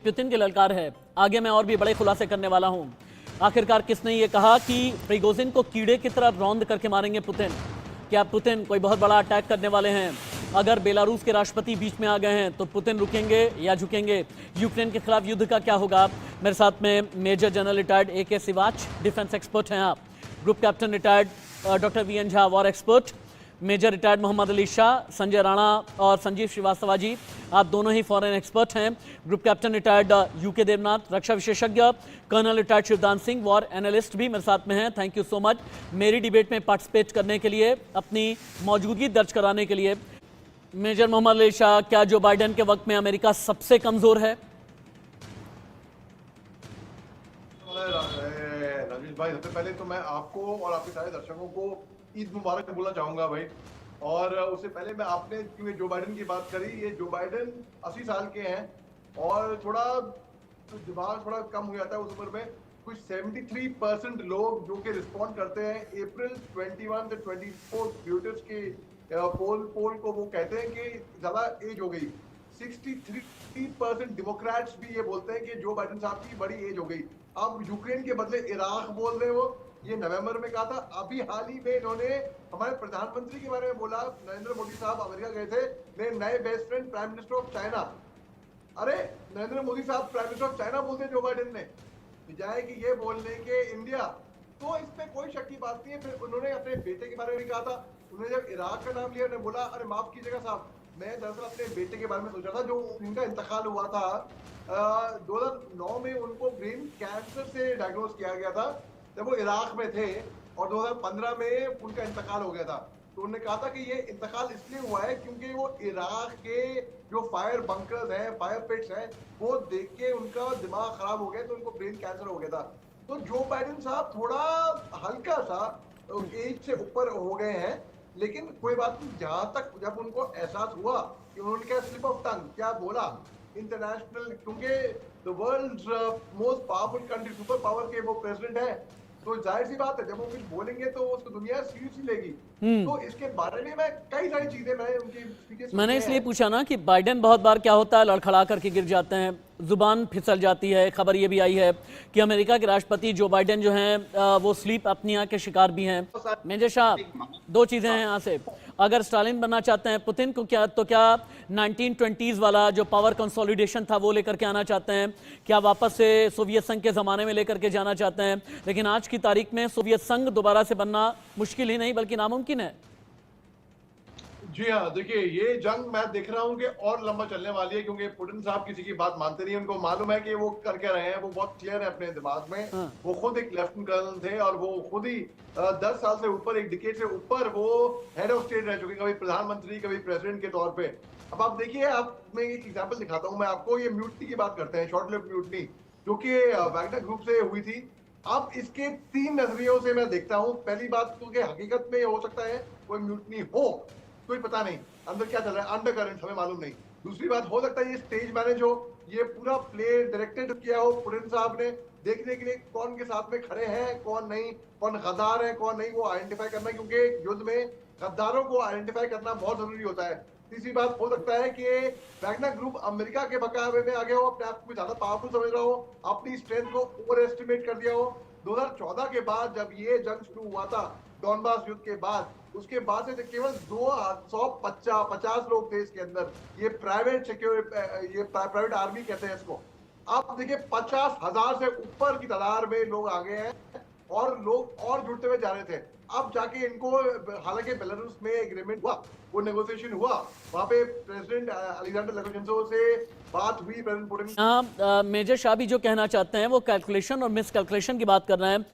Putin की ललकार है। आगे मैं और भी बड़े खुलासे करने वाला हूं। आखिरकार किसने ये कहा कि प्रिगोजिन को कीड़े की तरह रौंद करके मारेंगे पुतिन? क्या पुतिन कोई बहुत बड़ा अटैक करने वाले हैं? अगर बेलारूस के राष्ट्रपति बीच में आ गए हैं तो पुतिन रुकेंगे या झुकेंगे? यूक्रेन के खिलाफ युद्ध का क्या होगा? मेरे साथ में major general retired AK Siwach, defence expert हैं आप। Group captain retired doctor VN Jha, war expert. Major retired Mohammad Ali Shah, Sanjay Rana और संजीव श्रीवास्तव जी, आप दोनों ही फॉरेन एक्सपर्ट हैं। Group captain retired UK Devnath, रक्षा विशेषज्ञ। Colonel retired Shivdan Singh, war analyst भी मेरे साथ में हैं। थैंक यू सो मच मेरी डिबेट में पार्टिसिपेट करने के लिए, अपनी मौजूदगी दर्ज कराने के लिए। मेजर मोहम्मद अली शाह, क्या जो बाइडेन के वक्त में अमेरिका सबसे कमजोर है? रजनीश भाई, सबसे पहले तो मैं आपको और आपके सारे दर्शकों को ईद मुबारक बोलना चाहूंगा भाई। और उससे पहले मैं आपने क्योंकि जो बाइडेन की बात करी, ये जो बाइडेन 80 साल के हैं और थोड़ा दिमाग थोड़ा कम हो जाता है उस उम्र में। कुछ 73% लोग जो कि रिस्पॉन्ड करते हैं अप्रैल 21 से 24 व्यूटर्स के पोल को, वो कहते हैं कि ज्यादा एज हो गई। 63% डेमोक्रेट्स भी ये बोलते हैं कि जो बाइडेन साहब की बड़ी एज हो गई। अब यूक्रेन के बदले इराक बोल रहे हो, ये नवंबर में कहा था। अभी हाल ही में इन्होंने हमारे प्रधानमंत्री के बारे में बोला। नरेंद्र मोदी साहब अमेरिका गए थे, मेरे नए best friend prime minister of China. अरे नरेंद्र मोदी साहब प्राइम मिनिस्टर ऑफ चाइना बोलते जो बाइडेन ने, बजाय कि ये बोलने के इंडिया। तो इसमें कोई शक की बात नहीं है। फिर उन्होंने अपने बेटे के बारे में भी कहा था। उन्होंने जब इराक का नाम लिया, उन्होंने बोला अरे माफ कीजिएगा साहब, मैं दरअसल अपने बेटे के बारे में सोचा था, जो उनका इंतकाल हुआ था 2009 में। उनको ब्रेन कैंसर से डायग्नोज किया गया था जब वो इराक में थे, और 2015 में उनका इंतकाल हो गया था। तो उन्होंने कहा था कि ये इंतकाल इसलिए हुआ है क्योंकि वो इराक के जो फायर बंकर्स हैं, फायर पिट्स हैं, वो देख के उनका दिमाग खराब हो गया, तो उनको ब्रेन कैंसर हो गया था। तो जो बाइडेन साहब थोड़ा हल्का सा एज से ऊपर हो गए हैं, लेकिन कोई बात नहीं। जहां तक जब उनको एहसास हुआ कि उन्होंने क्या स्लिप ऑफ टंग क्या बोला इंटरनेशनल, क्योंकि the world's most powerful country, super power के वो प्रेसिडेंट है, तो जाहिर सी बात है जब वो कुछ बोलेंगे तो उसको दुनिया सीरियसली लेगी। तो इसके बारे में मैं कई सारी चीजें मैंने उनकी स्पीचेस मैंने इसलिए पूछा ना कि बाइडेन बहुत बार क्या होता है, लड़खड़ा करके गिर जाते हैं, जुबान फिसल जाती है। खबर ये भी आई है कि अमेरिका के राष्ट्रपति जो बाइडेन जो हैं वो स्लीप अपनिया के शिकार भी हैं। मेजर शाह, दो चीजें हैं यहाँ से। अगर स्टालिन बनना चाहते हैं पुतिन को, क्या तो क्या 1920s वाला जो पावर कंसोलिडेशन था वो लेकर के आना चाहते हैं? क्या वापस से सोवियत संघ के ज़माने में लेकर के जाना चाहते हैं? लेकिन आज की तारीख में सोवियत संघ दोबारा से बनना मुश्किल ही नहीं बल्कि नामुमकिन है। जी हाँ, देखिए ये जंग मैं देख रहा हूँ कि और लंबा चलने वाली है, क्योंकि पुतिन साहब किसी की बात मानते नहीं। उनको मालूम है कि वो कर क्या रहे हैं, वो बहुत क्लियर है अपने दिमाग में। वो खुद एक लेफ्टिनेंट कर्नल थे और वो खुद ही 10 साल से ऊपर, एक डिकेड से ऊपर वो हेड ऑफ स्टेट रह चुके, कभी प्रधानमंत्री कभी प्रेसिडेंट के तौर पे। अब आप देखिए, आप मैं एक एग्जाम्पल दिखाता हूँ मैं आपको। ये म्यूटनी की बात करते हैं, शॉर्ट लिव्ड म्यूटनी, जो कि वैगनर ग्रुप से हुई थी। अब इसके 3 नजरियों से मैं देखता हूँ। पहली बात तो कि हकीकत में हो सकता है कोई म्यूटनी हो, कोई पता नहीं अंदर क्या चल रहा है, अंडर करंट हमें मालूम नहीं। दूसरी बात, हो सकता है ये स्टेज मैनेज हो, ये पूरा प्ले डायरेक्टेड किया हो पुतिन साहब ने, देखने के लिए कौन के साथ में खड़े हैं कौन नहीं, कौन गद्दार है कौन नहीं, वो आइडेंटिफाई करना, क्योंकि युद्ध में गद्दारों को आइडेंटिफाई करना बहुत जरूरी होता है। तीसरी बात, हो सकता है कि वैगनर ग्रुप अमेरिका के बकावे में आ गया हो, अपने आप को ज्यादा पावरफुल समझ रहा हो, अपनी स्ट्रेंथ को ओवर एस्टिमेट कर दिया हो। 2014 के बाद जब ये जंग शुरू हुआ था, डॉनबास युद्ध के बाद, उसके बाद से केवल 250 लोग थे इसके अंदर। ये प्राइवेट सिक्योरिटी, ये प्राइवेट आर्मी कहते हैं इसको। आप देखिए 50,000 से ऊपर की तादाद में लोग आ गए हैं और लोग और जुड़ते हुए जा रहे थे। अब जाके इनको, हालांकि बेलारूस में एग्रीमेंट हुआ, वो नेगोशिएशन हुआ, वहां पे प्रेसिडेंट अलेक्जेंडर लुकाशेंको से बात हुई, प्रेसिडेंट पुतिन। मेजर शाह भी जो कहना चाहते हैं वो कैलकुलेशन और मिस कैलकुलेशन की बात कर रहे हैं।